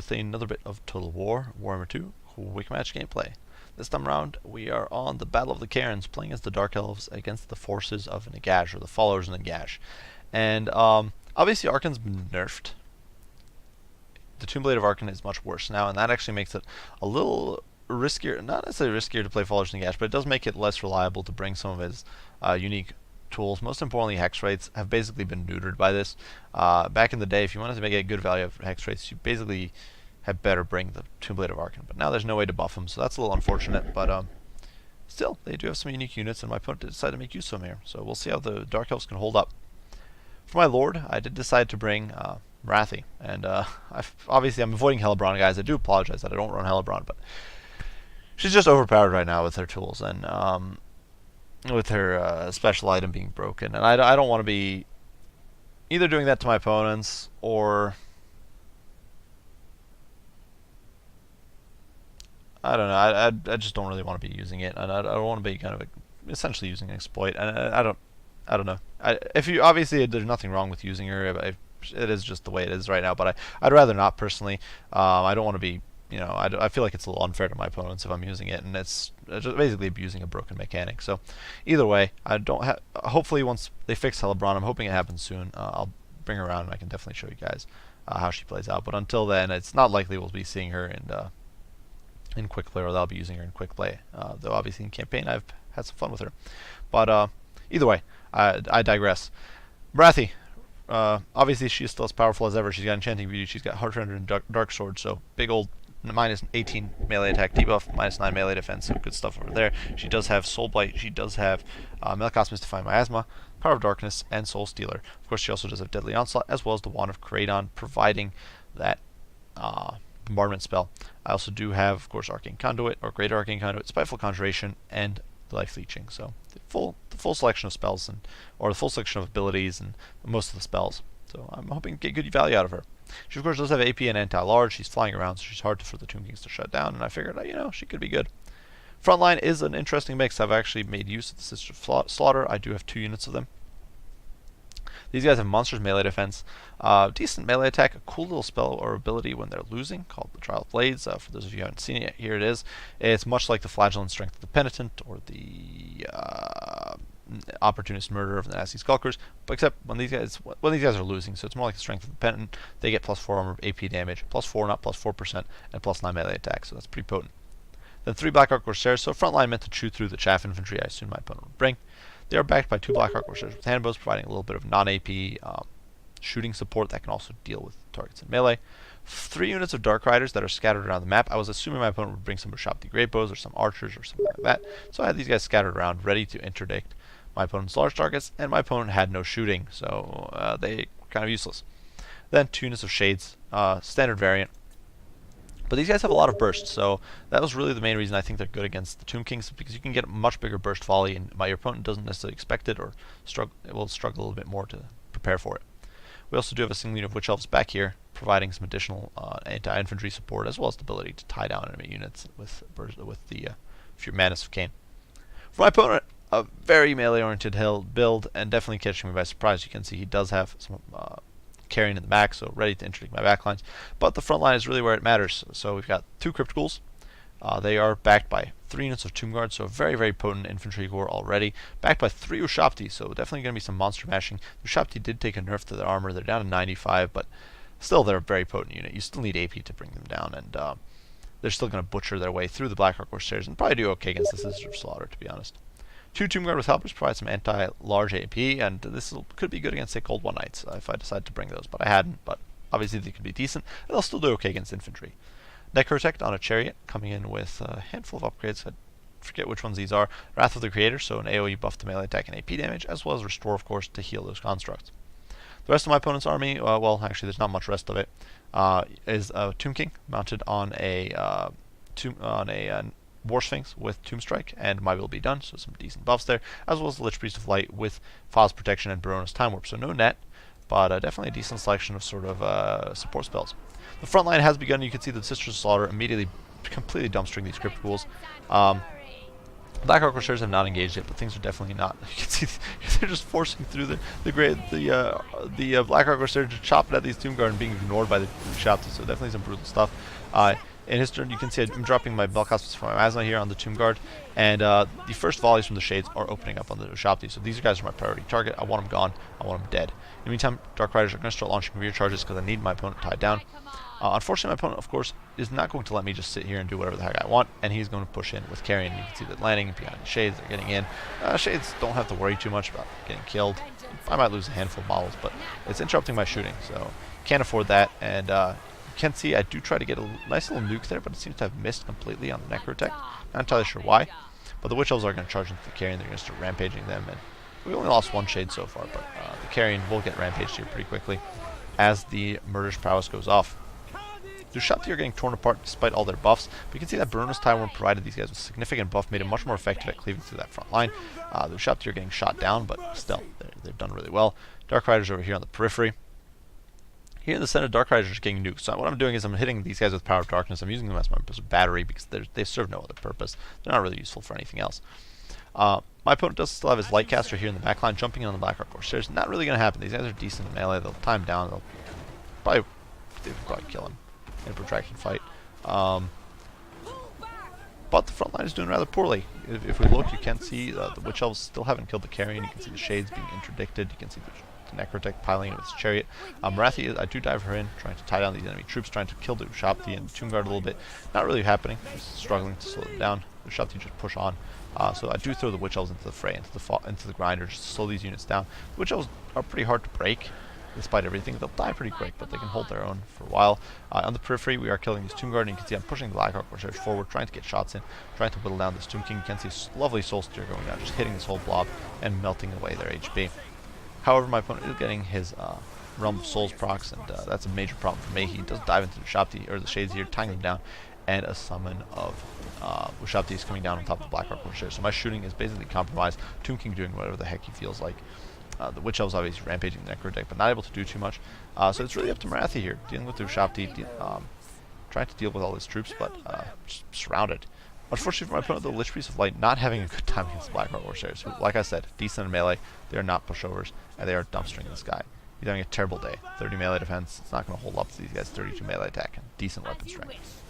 with another bit of Total War, Warhammer 2, quick match gameplay. This time around, we are on the Battle of the Cairns, playing as the Dark Elves against the forces of Nagash, or the followers of Nagash. And obviously Arcan's been nerfed. The Tomb Blade of Arcan is much worse now, and that actually makes it a little riskier, not necessarily riskier to play followers of Nagash, but it does make it less reliable to bring some of his unique tools. Most importantly, hex rates have basically been neutered by this. Back in the day, if you wanted to make a good value of hex rates, you basically had better bring the Tomb Blade of Arcan. But now there's no way to buff them, so that's a little unfortunate. But still, they do have some unique units, and my opponent decided to make use of them here. So we'll see how the Dark Elves can hold up. For my Lord, I did decide to bring Morathi, and obviously I'm avoiding Hellebron, guys. I do apologize that I don't run Hellebron, but she's just overpowered right now with her tools, and with her special item being broken, and I don't want to be either doing that to my opponents, or I don't know. I just don't really want to be using it, and I don't want to be kind of essentially using an exploit, and I don't know. If you obviously there's nothing wrong with using her, it is just the way it is right now. But I'd rather not personally. I don't want to be. You know, I feel like it's a little unfair to my opponents if I'm using it, and it's just basically abusing a broken mechanic. So, either way, I don't have. Hopefully, once they fix Hellebron, I'm hoping it happens soon. I'll bring her around, and I can definitely show you guys how she plays out. But until then, it's not likely we'll be seeing her in quick play, or I'll be using her in quick play. Though obviously in campaign, I've had some fun with her. But either way, I digress. Morathi. Obviously, she's still as powerful as ever. She's got Enchanting Beauty. She's got Heart Render and Dark Sword. So big old minus 18 melee attack debuff, minus 9 melee defense, so good stuff over there. She does have Soul Blight, she does have Melikoth's Mystifying Miasma, Power of Darkness, and Soul Stealer. Of course, she also does have Deadly Onslaught, as well as the Wand of Kraydon, providing that bombardment spell. I also do have, of course, Arcane Conduit, or Greater Arcane Conduit, Spiteful Conjuration, and Life Leeching. So the full selection of spells, or the full selection of abilities, and most of the spells. So I'm hoping to get good value out of her. She of course does have AP and anti-large. She's flying around, so she's hard for the Tomb Kings to shut down, and I figured, she could be good. Frontline is an interesting mix. I've actually made use of the Sister Slaughter. I do have 2 units of them. These guys have monstrous melee defense, decent melee attack, a cool little spell or ability when they're losing, called the Trial of Blades. For those of you who haven't seen it yet, here it is. It's much like the Flagellant Strength of the Penitent, or the Opportunist Murder of the Nasty Skulkers, but except when these guys are losing, so it's more like the Strength of the Penitent. They get plus 4 armor, AP damage, plus 4, not plus 4%, and plus 9 melee attack, so that's pretty potent. Then 3 Black Arc Corsairs, so frontline meant to chew through the chaff infantry I assume my opponent would bring. They are backed by 2 Black Arc Corsairs with handbows, providing a little bit of non-AP shooting support that can also deal with targets in melee. 3 units of Dark Riders that are scattered around the map. I was assuming my opponent would bring some Rashapti Great Bows, or some archers, or something like that, so I had these guys scattered around, ready to interdict my opponent's large targets, and my opponent had no shooting, so they were kind of useless. Then 2 units of Shades, standard variant. But these guys have a lot of bursts, so that was really the main reason I think they're good against the Tomb Kings, because you can get a much bigger burst volley, and your opponent doesn't necessarily expect it, or will struggle a little bit more to prepare for it. We also do have a single unit of Witch Elves back here, providing some additional anti-infantry support, as well as the ability to tie down enemy units with the Madness of Cain. For my opponent, a very melee-oriented build, and definitely catching me by surprise. You can see he does have some carrying in the back, so ready to interdict my backlines. But the front line is really where it matters. So we've got 2 Crypt Ghouls. They are backed by 3 units of Tomb Guard, so a very, very potent infantry corps already. Backed by 3 Ushapti, so definitely going to be some monster mashing. The Ushapti did take a nerf to their armor. They're down to 95, but still they're a very potent unit. You still need AP to bring them down, and they're still going to butcher their way through the Black Arc Corsairs, and probably do okay against the Sister Slaughter, to be honest. 2 Tomb Guard with Helpers provide some anti-large AP, and this could be good against, say, Cold One Knights if I decide to bring those, but I hadn't. But obviously they could be decent, and they'll still do okay against infantry. Necrotect on a Chariot, coming in with a handful of upgrades. I forget which ones these are. Wrath of the Creator, so an AoE buff to melee attack and AP damage, as well as Restore, of course, to heal those constructs. The rest of my opponent's army, well, actually there's not much rest of it, is a Tomb King mounted on a War Sphinx with Tomb Strike, and my will be done, so some decent buffs there, as well as the Lich Priest of Light with Faw's Protection and Barona's Time Warp, so no net, but definitely a decent selection of sort of support spells. The front line has begun. You can see the Sisters of Slaughter immediately completely dumpstering these Crypt Ghouls. Black Hawk Corsairs have not engaged yet, but things are definitely not. You can see they're just forcing through the Black Hawk Corsairs, just chopping at these Tomb Guard and being ignored by the Shopti. So definitely some brutal stuff. In his turn, you can see I'm dropping my Belcast from my Asma here on the Tomb Guard, and the first volleys from the Shades are opening up on the Shopti. So these guys are my priority target. I want them gone. I want them dead. In the meantime, Dark Riders are going to start launching rear charges because I need my opponent tied down. Unfortunately, my opponent, of course, is not going to let me just sit here and do whatever the heck I want, and he's going to push in with carrying. You can see that landing behind the Shades, they're getting in. Shades don't have to worry too much about getting killed. I might lose a handful of models, but it's interrupting my shooting, so can't afford that. And you can see I do try to get a nice little nuke there, but it seems to have missed completely on the Necrotech. Not entirely sure why, but the Witch Elves are going to charge into the carrion. They're going to start rampaging them, and we only lost one Shade so far, but the carrion will get rampaged here pretty quickly as the Murder's Prowess goes off. The Shopti are getting torn apart despite all their buffs, but you can see that Baronos Taiwan provided these guys with significant buff, made it much more effective at cleaving through that front line. The Shopti are getting shot down, but still, they've done really well. Dark Riders over here on the periphery. Here in the center, Dark Riders are getting nuked. So what I'm doing is I'm hitting these guys with Power of Darkness. I'm using them as my battery because they serve no other purpose. They're not really useful for anything else. My opponent does still have his Lightcaster here in the backline, jumping in on the Black Hawk Corsairs. Not really going to happen. These guys are decent in melee. They'll time down. They'll probably kill him in a protracted fight. But the front line is doing rather poorly. If we look, you can see the Witch Elves still haven't killed the carrion. You can see the Shades being interdicted. You can see the Necrotech piling in with his chariot. Morathi, I do dive her in, trying to tie down these enemy troops, trying to kill the Shopti and Tomb Guard a little bit. Not really happening. Just struggling to slow them down. The Shopti just push on. So I do throw the Witch Elves into the fray, into the grinder, just to slow these units down. The Witch Elves are pretty hard to break. Despite everything, they'll die pretty quick, but they can hold their own for a while. On the periphery, we are killing these Tomb Guard, and you can see I'm pushing the Black Hawk Corsairs forward, trying to get shots in, trying to whittle down this Tomb King. You can see a lovely Soul Steer going down, just hitting this whole blob and melting away their HP. However, my opponent is getting his Realm of Souls procs, and that's a major problem for me. He does dive into the Shopti, or the Shades here, tying them down, and a summon of Shopti is coming down on top of the Black Hawk Corsairs. So my shooting is basically compromised. Tomb King doing whatever the heck he feels like. The Witch Elves obviously rampaging the Necrotech, but not able to do too much. So it's really up to Morathi here, dealing with the Shopti, trying to deal with all his troops, but just surrounded. Unfortunately for my opponent, the Lich Priest of Light not having a good time against the Black Hawk Corsairs, who, like I said, decent in melee. They are not pushovers, and they are dumpstering this guy. He's having a terrible day. 30 melee defense, it's not going to hold up to these guys. 32 melee attack, and decent weapon strength.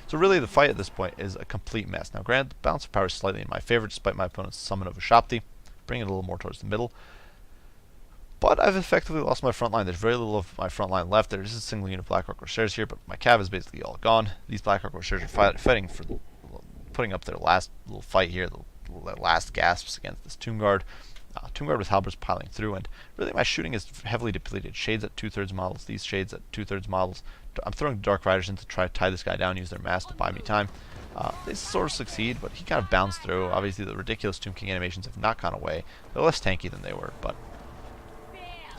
So really, the fight at this point is a complete mess. Now, granted, the balance of power is slightly in my favor, despite my opponent's summon of a Shopti, bringing it a little more towards the middle. But I've effectively lost my front line. There's very little of my front line left. There is a single unit of Black Hawk Corsairs here, but my cav is basically all gone. These Black Hawk Corsairs are fighting for putting up their last little fight here, their last gasps against this Tomb Guard. Tomb Guard with halberds piling through, and really my shooting is heavily depleted. Shades at 2/3 models, these Shades at 2/3 models. I'm throwing Dark Riders in to try to tie this guy down, use their mass to buy me time. They sort of succeed, but he kind of bounced through. Obviously, the ridiculous Tomb King animations have not gone away. They're less tanky than they were, but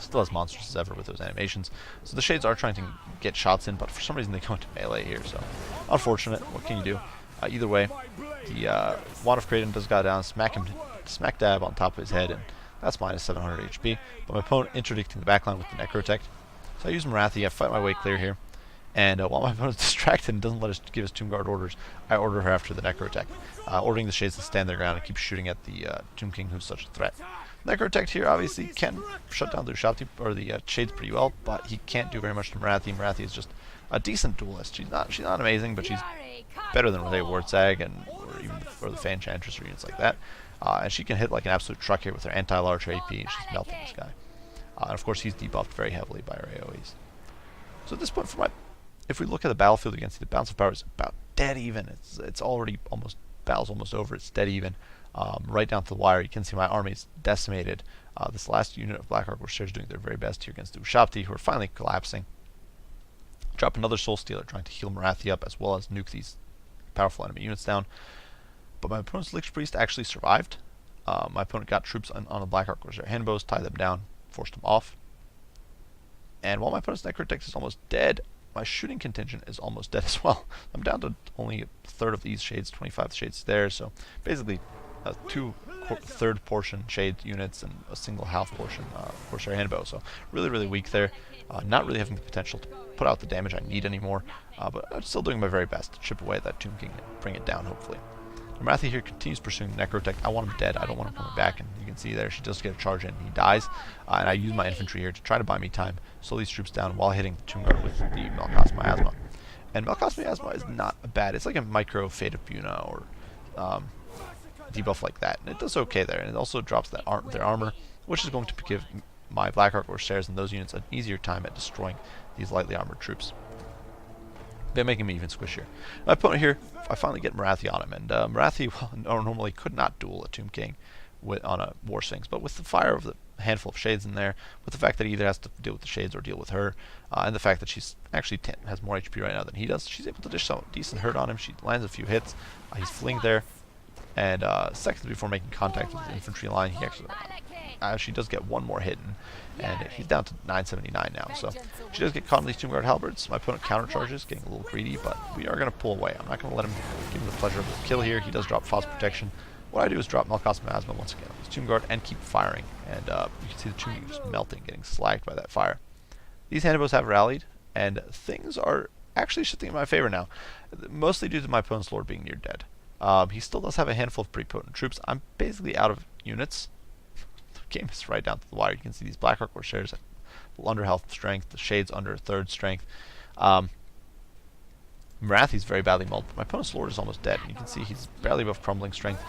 still as monstrous as ever with those animations. So the Shades are trying to get shots in, but for some reason they go into melee here, so unfortunate. What can you do? Either way, the Wand of Kraden does go down, smack dab on top of his head, and that's minus 700 HP. But my opponent interdicting the backline with the Necrotech. So I use Morathi, I fight my way clear here. And while my opponent's distracted and doesn't let us give us Tomb Guard orders, I order her after the Necrotech, ordering the Shades to stand their ground and keep shooting at the Tomb King, who's such a threat. Necrotech here obviously can shut down the Shopti or the Shades pretty well, but he can't do very much to Morathi. Morathi is just a decent duelist. She's not amazing, but she's better than Renee Wartsag or the Fan Chantress or units like that. And she can hit like an absolute truck here with her anti-large AP, and she's melting this guy. And of course, he's debuffed very heavily by her AoEs. So at this point, if we look at the battlefield, you can see the balance of power is about dead even. It's already battle's almost over. It's dead even, right down to the wire. You can see my army is decimated. This last unit of Black Hawk Corsairs doing their very best here against the Shopti, who are finally collapsing. Drop another Soul Stealer, trying to heal Morathi up as well as nuke these powerful enemy units down. But my opponent's Lich Priest actually survived. My opponent got troops on the Black Hawk Corsair handbows, tied them down, forced them off. And while my opponent's Necrotech is almost dead, my shooting contingent is almost dead as well. I'm down to only a third of these Shades, 25 Shades there, so basically 2/3 portion Shade units and a single half portion Corsair handbow. So really weak there. Not really having the potential to put out the damage I need anymore, but I'm still doing my very best to chip away at that Tomb King and bring it down, hopefully. Morathi here continues pursuing the Necrotech. I want him dead. I don't want him coming back. And you can see there, she does get a charge in. He dies. And I use my infantry here to try to buy me time. Slow these troops down while hitting the Tomb Guard with the Melkos Miasma. And Melkos Miasma is not bad. It's like a micro Fate of Buna or debuff like that. And it does okay there. And it also drops their armor, which is going to give my Blackheart Corsairs and those units an easier time at destroying these lightly armored troops. They're making me even squishier. My opponent here, I finally get Morathi on him, and Morathi normally could not duel a Tomb King on a War Sphinx, but with the fire of the handful of shades in there, with the fact that he either has to deal with the shades or deal with her, and the fact that she's actually has more HP right now than he does, she's able to dish some decent hurt on him. She lands a few hits. He's fleeing there, and seconds before making contact with the infantry line, he actually does get one more hit, and he's down to 979 now. So she does get caught in these Tomb Guard halberds. My opponent countercharges, getting a little greedy, but we are going to pull away. I'm not going to let him give him the pleasure of the kill here. He does drop False Protection. What I do is drop Melkos Miasma once again on his Tomb Guard and keep firing. And you can see the Tomb just melting, getting slacked by that fire. These Handbows have rallied, and things are actually shifting in my favor now, mostly due to my opponent's Lord being near dead. He still does have a handful of pretty potent troops. I'm basically out of units. The game is right down to the wire. You can see these Blackheart Corsairs under health strength, the Shades under third strength. Morathi's very badly mauled. My opponent's Lord is almost dead. You can see he's barely above crumbling strength.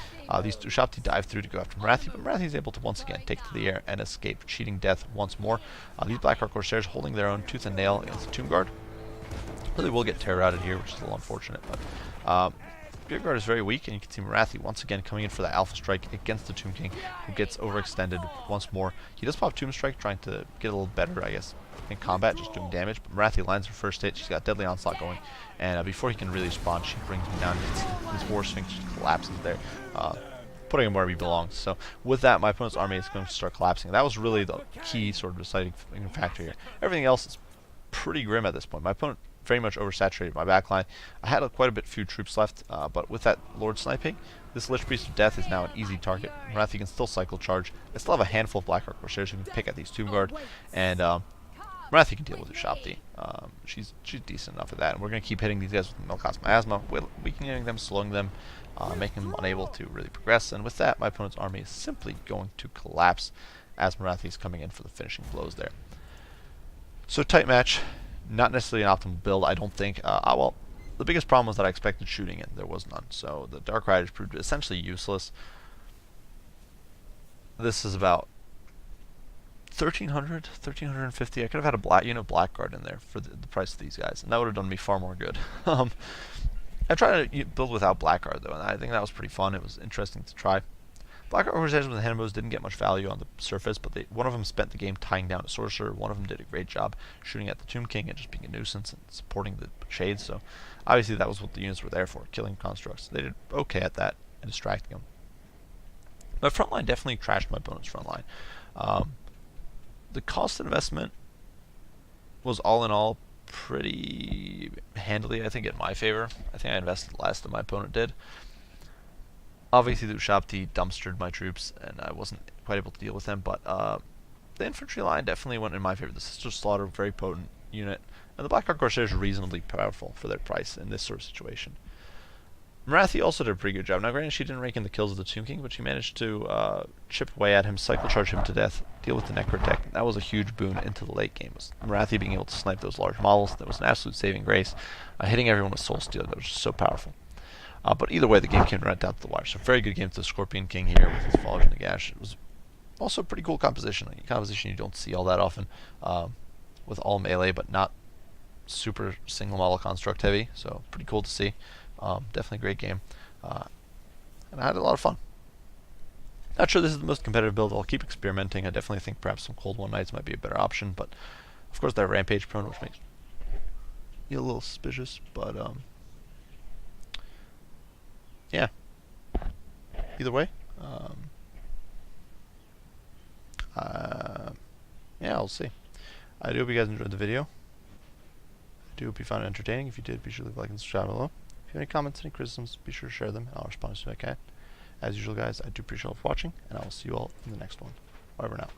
These Ushapti dive through to go after Morathi, but Morathi is able to once again take to the air and escape, cheating death once more. These Blackheart Corsairs holding their own tooth and nail against the Tomb Guard. Really will get terror-routed here, which is a little unfortunate, but Beer Guard is very weak, and you can see Morathi once again coming in for the Alpha Strike against the Tomb King, who gets overextended once more. He does pop Tomb Strike, trying to get a little better, I guess, in combat, just doing damage, but Morathi lands her first hit. She's got Deadly Onslaught going, and before he can really respond, she brings him down. His War Sphinx just collapses there, putting him where he belongs. So with that, my opponent's army is going to start collapsing. That was really the key sort of deciding factor here. Everything else is pretty grim at this point. My opponent very much oversaturated my backline. I had quite a few troops left, but with that Lord sniping, this Lich Priest of Death is now an easy target. Morathi can still cycle charge. I still have a handful of Blackheart Corsairs who can pick at these Tomb Guard, and Morathi can deal with Ushapti. She's decent enough at that, and we're going to keep hitting these guys with Melkos Miasma, weakening them, slowing them, making them unable to really progress, and with that, my opponent's army is simply going to collapse as Morathi is coming in for the finishing blows there. So tight match. Not necessarily an optimal build, I don't think. Well, the biggest problem was that I expected shooting in. There was none. So the Dark Riders proved essentially useless. This is about 1,300, 1,350. I could have had a Blackguard in there for the price of these guys, and that would have done me far more good. I tried to build without Blackguard, though, and I think that was pretty fun. It was interesting to try. Blackheart Corsairs with the Handbows didn't get much value on the surface, but one of them spent the game tying down a Sorcerer, one of them did a great job shooting at the Tomb King and just being a nuisance and supporting the Shades, so obviously that was what the units were there for, killing constructs. They did okay at that and distracting them. My front line definitely trashed my opponent's front line. The cost investment was all in all pretty handily, I think, in my favor. I think I invested less than my opponent did. Obviously, the Ushapti dumpstered my troops, and I wasn't quite able to deal with them, but the infantry line definitely went in my favor. The Sister Slaughter, very potent unit, and the Blackheart Corsairs are reasonably powerful for their price in this sort of situation. Morathi also did a pretty good job. Now, granted, she didn't rake in the kills of the Tomb King, but she managed to chip away at him, cycle charge him to death, deal with the Necrotech. That was a huge boon into the late game. Morathi being able to snipe those large models, that was an absolute saving grace. Hitting everyone with Soul Steal, that was just so powerful. But either way, the game came right down to the wire. So very good game to the Scorpion King here with his Fallers and Nagash. It was also a pretty cool composition. A composition you don't see all that often, with all melee, but not super single model construct heavy. So pretty cool to see. Definitely a great game. And I had a lot of fun. Not sure this is the most competitive build. I'll keep experimenting. I definitely think perhaps some Cold One Knights might be a better option. But of course, they're Rampage prone, which makes you a little suspicious. But yeah. Either way, yeah, I'll see. I do hope you guys enjoyed the video. I do hope you found it entertaining. If you did, be sure to leave a like and subscribe below. If you have any comments, any criticisms, be sure to share them, and I'll respond as soon as I can. As usual, guys, I do appreciate you all for watching, and I will see you all in the next one. Bye for now.